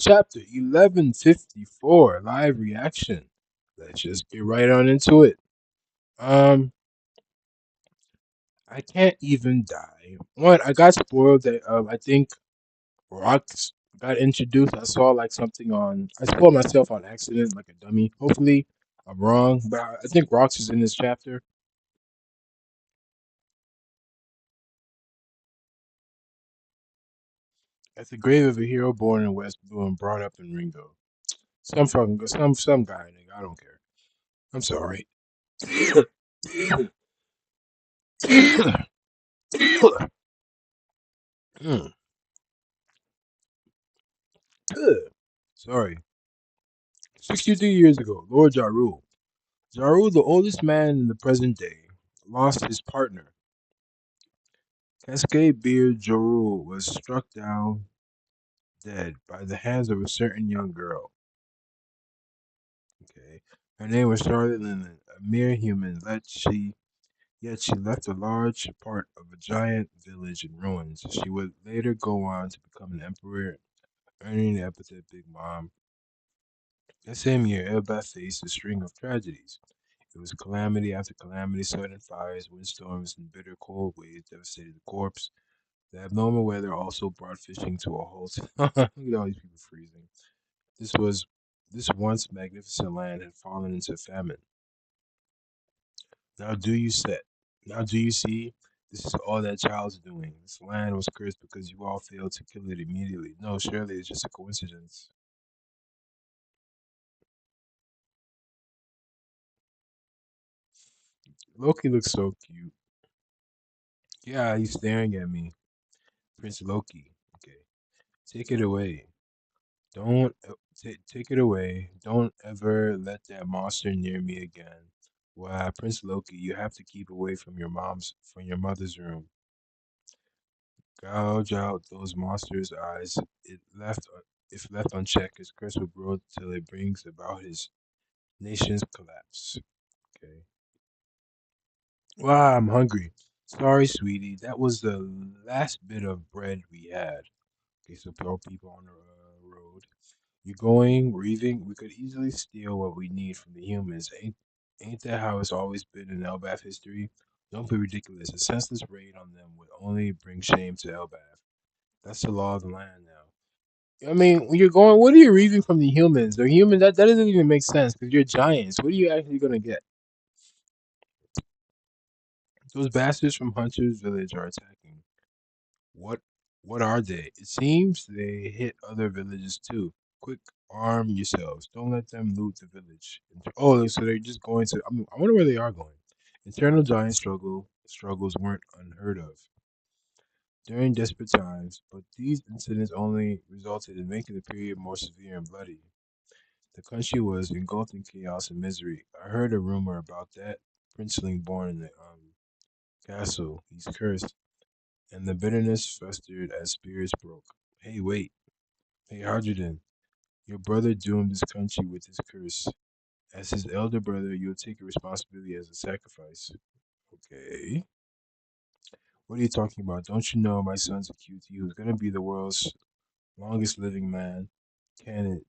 Chapter 1154 Live Reaction. Let's just get right on into it. Um, I can't even die. One, I got spoiled that I think Rocks got introduced. I saw like something on. I spoiled myself on accident, like a dummy. Hopefully, I'm wrong, but I think Rocks is in this chapter. At the grave of a hero born in West Blue and brought up in Ringo. Some guy, nigga. I don't care. I'm sorry. Sorry. 63 years ago, Lord Jaru. Jaru, the oldest man in the present day, lost his partner. Cascade Beard Jaru was struck down dead by the hands of a certain young girl. Okay. Her name was Charlotte Linden, a mere human, yet she left a large part of a giant village in ruins. She would later go on to become an emperor, earning the epithet Big Mom. That same year, Elbaf faced a string of tragedies. It was calamity after calamity, sudden fires, windstorms, and bitter cold waves devastated the corpse. The abnormal weather also brought fishing to a halt. Look at all these people freezing. This was this once magnificent land had fallen into famine. Now do you set? Now do you see? This is all that child's doing. This land was cursed because you all failed to kill it immediately. No, surely it's just a coincidence. Loki looks so cute. Yeah, he's staring at me. Prince Loki. Okay, take it away. Don't take it away. Don't ever let that monster near me again. Why, Prince Loki, you have to keep away from your mother's room. Gouge out those monsters' eyes. If left unchecked, his curse will grow till it brings about his nation's collapse. Okay. Wow, I'm hungry. Sorry, sweetie. That was the last bit of bread we had. Okay, so throw people on the road. You're going, grieving. We could easily steal what we need from the humans. Ain't that how it's always been in Elbath history? Don't be ridiculous. A senseless raid on them would only bring shame to Elbath. That's the law of the land now. I mean, when you're going, what are you reading from the humans? The humans that doesn't even make sense because you're giants. What are you actually gonna get? Those bastards from Hunter's village are attacking. What what are they? It seems they hit other villages too. Quick, arm yourselves. Don't let them loot the village. Oh, so they're just going to. I wonder where they are going. Internal giant struggles weren't unheard of during desperate times, but these incidents only resulted in making the period more severe and bloody. The country was engulfed in chaos and misery. I heard a rumor about that princeling born in the castle. He's cursed, and the bitterness festered as spirits broke. Hey, wait. Hey, Hadrian, your brother doomed this country with his curse. As his elder brother, you'll take responsibility as a sacrifice. Okay. What are you talking about? Don't you know my son's a QT who's going to be the world's longest living man? Can it?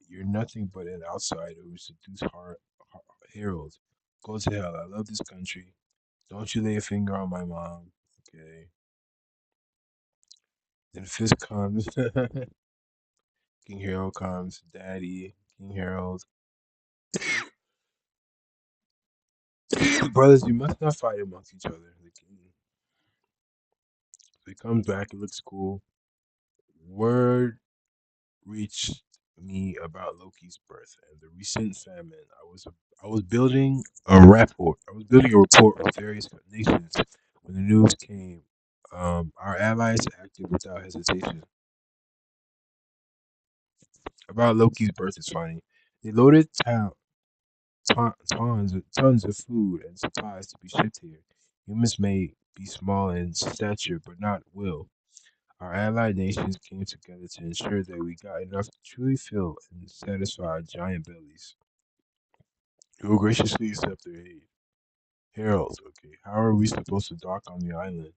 You're nothing but an outsider who seduced Harold. Go to hell. I love this country. Don't you lay a finger on my mom. Okay. Then Fist comes. King Harold comes. Daddy. King Harold. Brothers, you must not fight amongst each other. So he comes back. It looks cool. Word reached me about Loki's birth and the recent famine. I was building a rapport. I was building a report with various nations when the news came. Our allies acted without hesitation. About Loki's birth is funny. They loaded tons of food and supplies to be shipped here. Humans may be small in stature, but not will. Our allied nations came together to ensure that we got enough to truly fill and satisfy our giant bellies. You will graciously accept their aid. Harold, okay, how are we supposed to dock on the island?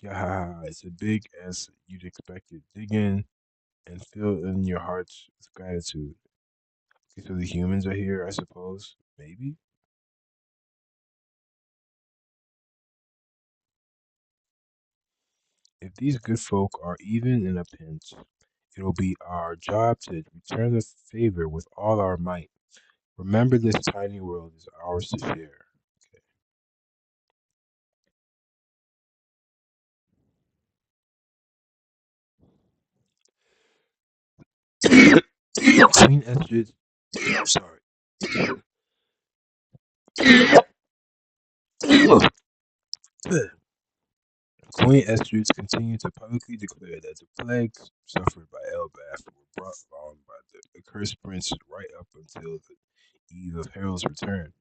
Yeah, it's as big as you'd expect it. Dig in and fill in your hearts with gratitude. Okay, so the humans are here, I suppose. Maybe. If these good folk are even in a pinch, it'll be our job to return the favor with all our might. Remember, this tiny world is ours to share. Okay. Queen Estrid, sorry. Queen Estrid continued to publicly declare that the plagues suffered by Elbath were brought on by the accursed prince right up until the eve of Harold's return.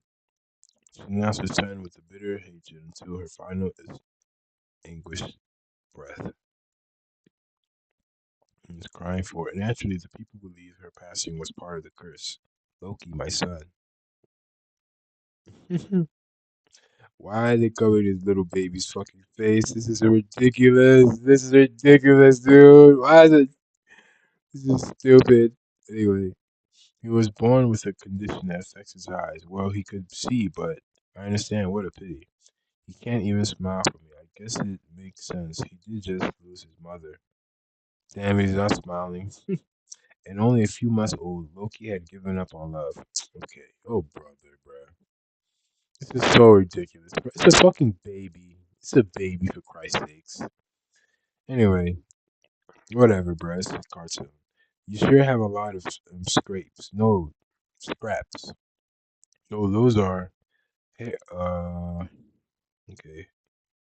She announced her son with a bitter hatred until her final anguished breath. He was crying for it. Naturally, the people believed her passing was part of the curse. Loki, my son. Why are they covering his little baby's fucking face? This is ridiculous. This is ridiculous, dude. Why is it? This is stupid. Anyway, he was born with a condition that affects his eyes. Well, he could see, but I understand. What a pity. He can't even smile for me. I guess it makes sense. He did just lose his mother. Damn, he's not smiling. And only a few months old, Loki had given up on love. Okay. Oh, brother, bruh. This is so ridiculous. It's a fucking baby. It's a baby, for Christ's sakes. Anyway, whatever, bruh. It's a cartoon. You sure have a lot of scrapes. No, scraps. No, those are. Hey, okay.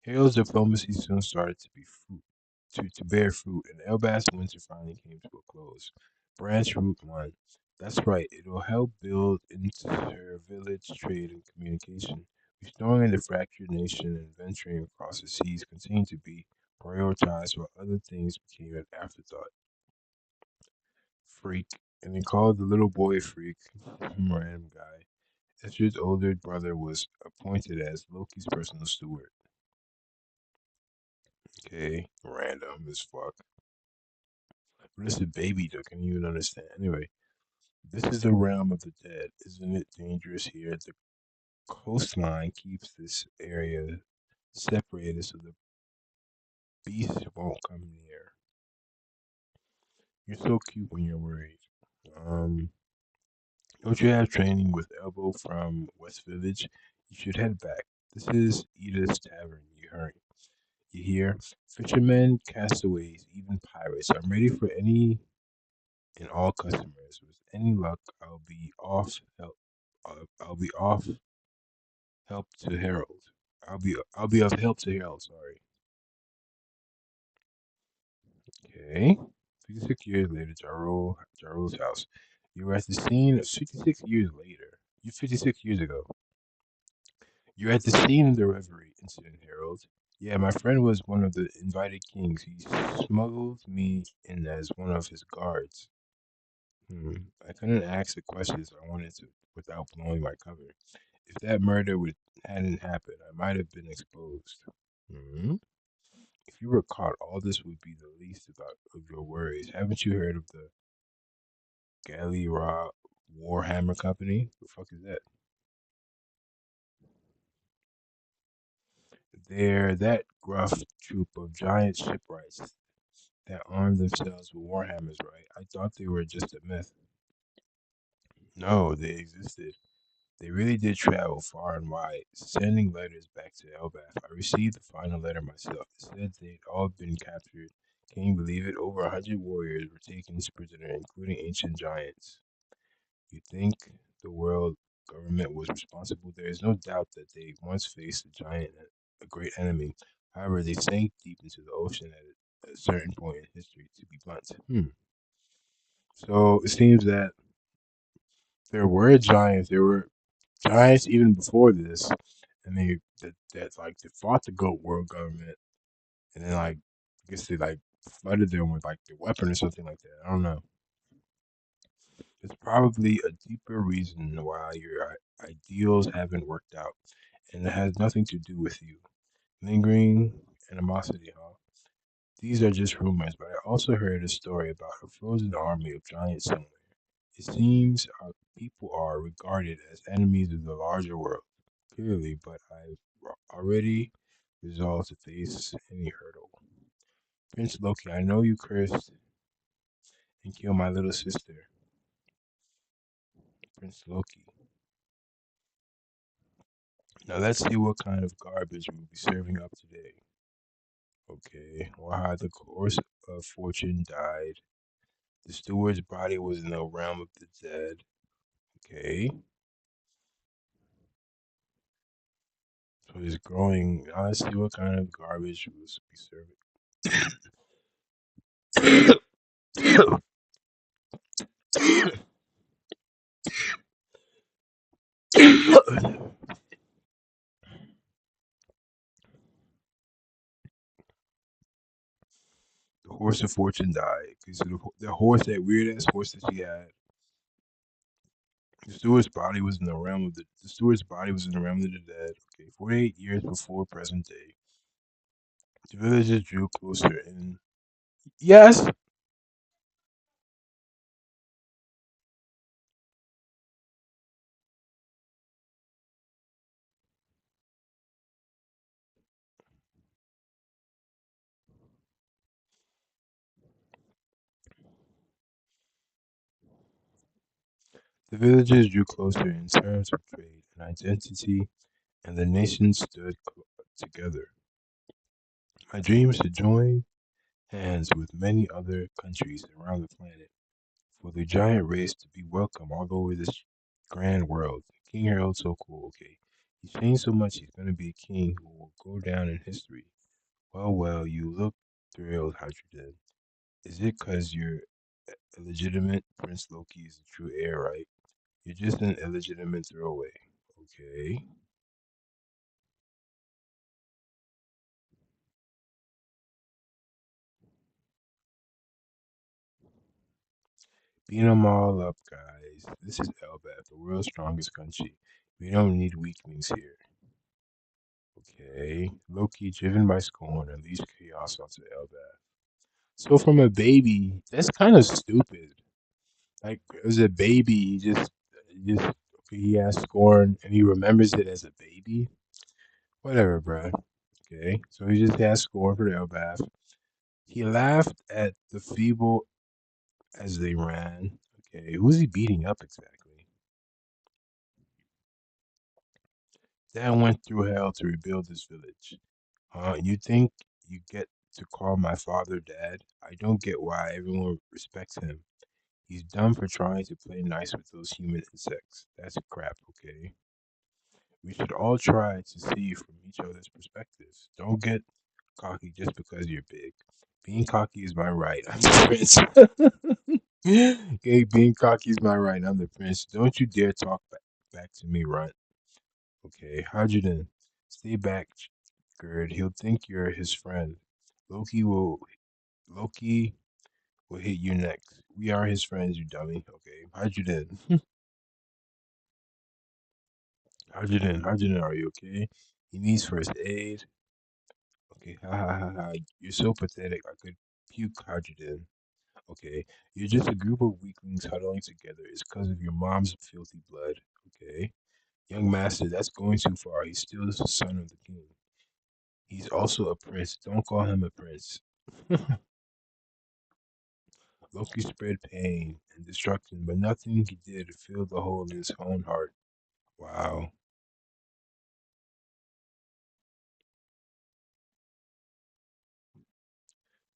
Hale's diplomacy soon started to be to bear fruit, and Elbas winter finally came to a close. Branch Route 1. That's right, it'll help build inter-village trade and communication. Restoring the fractured nation and venturing across the seas continued to be prioritized while other things became an afterthought. Freak. And they called the little boy Freak, random guy. Esther's older brother was appointed as Loki's personal steward. Okay, random as fuck. What is a baby though? Can you even understand? Anyway, this is the realm of the dead. Isn't it dangerous here? The coastline keeps this area separated so the beasts won't come near. You're so cute when you're worried. Um, don't you have training with Elbow from West Village? You should head back. This is Edith's Tavern. You hear? Fishermen, castaways, even pirates. I'm ready for any and all customers. With any luck, I'll be off help to Harold. I'll be of help to Harold. Sorry. Okay. 56 years later, Jarrell's house. You were at the scene 56 years later. You 56 years ago. You're at the scene of the reverie incident, Harold. Yeah, my friend was one of the invited kings. He smuggled me in as one of his guards. I couldn't ask the questions I wanted to without blowing my cover. If that hadn't happened, I might have been exposed. Hmm. If you were caught, all this would be the least of your worries. Haven't you heard of the Galera Warhammer Company? The fuck is that? They're that gruff troop of giant shipwrights that arm themselves with warhammers, right? I thought they were just a myth. No, they existed. They really did travel far and wide, sending letters back to Elbath. I received the final letter myself. It said they'd all been captured. Can you believe it? Over 100 warriors were taken prisoner, including ancient giants. You think the world government was responsible? There is no doubt that they once faced a great enemy. However, they sank deep into the ocean at a certain point in history, to be blunt. So it seems that there were giants. There were giants even before this, and that like they fought the Goat World government, and then like I guess they like flooded them with like the weapon or something like that. I don't know. There's probably a deeper reason why your ideals haven't worked out, and it has nothing to do with you. Lingering animosity, huh? These are just rumors, but I also heard a story about a frozen army of giants somewhere. It seems our people are regarded as enemies of the larger world, clearly, but I've already resolved to face any hurdle. Prince Loki, I know you cursed and killed my little sister, Prince Loki. Now let's see what kind of garbage we'll be serving up today. Okay, or how the course of fortune died. The steward's body was in the realm of the dead. Okay, so it's growing. Now let's see what kind of garbage we'll be serving. The horse of fortune died. Okay, so the horse, that weird ass horse that she had, the steward's body was in the realm of the dead. Okay, 48 years before present day. The villagers drew closer and yes, the villagers drew closer in terms of trade and identity, and the nations stood together. My dream is to join hands with many other countries around the planet for the giant race to be welcome all over this grand world. King Harold's so cool, okay? He's changed so much he's gonna be a king who will go down in history. Well, well, you look thrilled, Hydrogen. Is it 'cause you're illegitimate? Prince Loki is the true heir, right? You're just an illegitimate throwaway. Okay. Beat 'em all up, guys. This is Elbaf, the world's strongest country. We don't need weaklings here. Okay. Loki, driven by scorn, unleashed chaos onto Elbaf. So from a baby, that's kind of stupid. Like as a baby, he just okay, he has scorn and he remembers it as a baby. Whatever, bruh. Okay, so he just has scorn for the Elbaf. He laughed at the feeble as they ran. Okay, who's he beating up exactly? Dad went through hell to rebuild this village. You think you get to call my father dad? I don't get why everyone respects him. He's dumb for trying to play nice with those human insects. That's crap, okay? We should all try to see from each other's perspectives. Don't get cocky just because you're big. Being cocky is my right. I'm the prince. Okay, being cocky is my right. I'm the prince. Don't you dare talk back to me, runt. Okay, Hydrogen, stay back, Gerd. He'll think you're his friend. Loki will Loki will hit you next. We are his friends, you dummy. Okay, Hydrogen. Hydrogen, are you okay? He needs first aid. Okay, ha ha ha ha. You're so pathetic. I could puke, Hydrogen. Okay, you're just a group of weaklings huddling together. It's because of your mom's filthy blood. Okay, young master, that's going too far. He's still the son of the king. He's also a prince. Don't call him a prince. Loki spread pain and destruction, but nothing he did filled the hole in his own heart. Wow.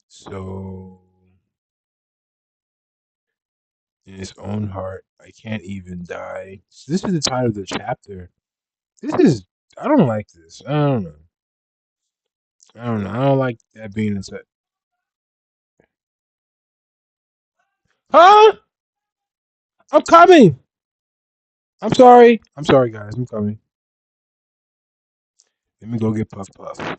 So, in his own heart, I can't even die. So this is the title of the chapter. This is. I don't like this. I don't know. I don't know. I don't like that being inside. Huh? I'm coming. I'm sorry. I'm sorry, guys. I'm coming. Let me go get Puff Puff.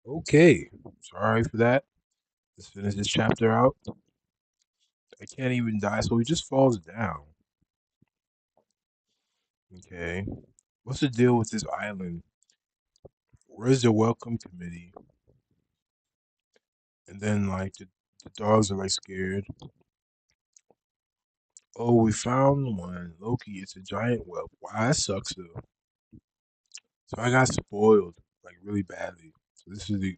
Okay, sorry for that. Let's finish this chapter out. I can't even die, so he just falls down. Okay. What's the deal with this island? Where's the welcome committee? And then like the dogs are like scared. Oh, we found one. Loki, it's a giant whelp. Wow, that sucks though. So I got spoiled like really badly. So this is the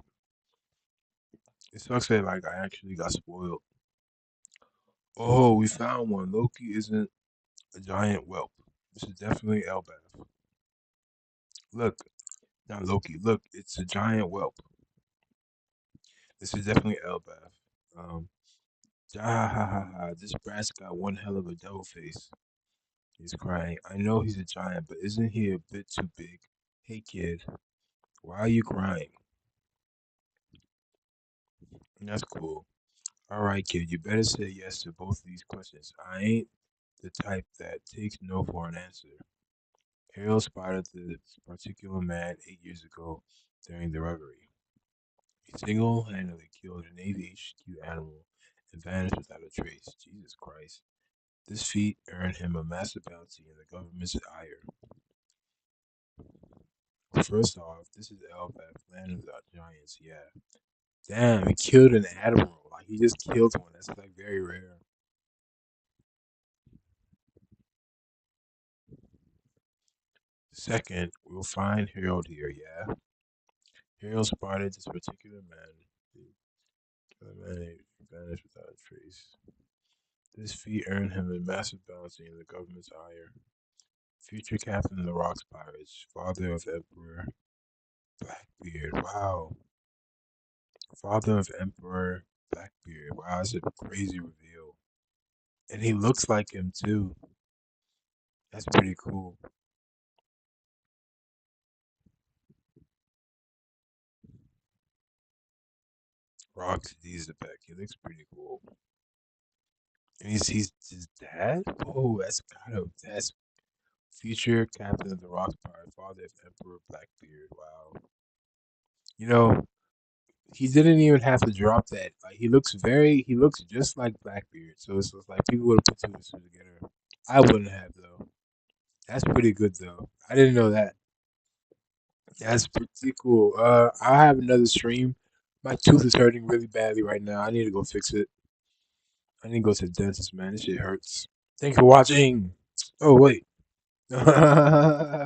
it sucks that like I actually got spoiled. Oh, we found one. Loki isn't a giant whelp. This is definitely Elbaf. Look, not Loki. Look, it's a giant whelp. This is definitely Elbaf. Um, ha ha ha ha. This brat's got one hell of a devil face. He's crying. I know he's a giant, but isn't he a bit too big? Hey kid, why are you crying? That's cool. All right, kid, you better say yes to both of these questions. I ain't the type that takes no for an answer. Harold spotted this particular man 8 years ago during the reverie. He single-handedly killed an AVHQ animal and vanished without a trace. Jesus Christ. This feat earned him a massive bounty in the government's ire. First off, this is Elbaf, land without giants, yeah. Damn, he killed an admiral. Like, he just killed one. That's, like, very rare. Second, we'll find Harold here, yeah? Harold spotted this particular man. The man vanished without a trace. This feat earned him a massive bounty in the government's ire. Future captain of the Rocks Pirates, father of Emperor Blackbeard. Wow. Father of Emperor Blackbeard. Wow, that's a crazy reveal. And he looks like him too. That's pretty cool. Rocks Dieselbeck. He looks pretty cool. And he's his dad? Oh, that's future captain of the Rocks Pirate, father of Emperor Blackbeard. Wow. You know, he didn't even have to drop that. Like he looks just like Blackbeard. So it's just like people would have put two and two together. I wouldn't have though. That's pretty good though. I didn't know that. That's pretty cool. I have another stream. My tooth is hurting really badly right now. I need to go fix it. I need to go to the dentist, man. This shit hurts. Thank you for watching. Oh wait.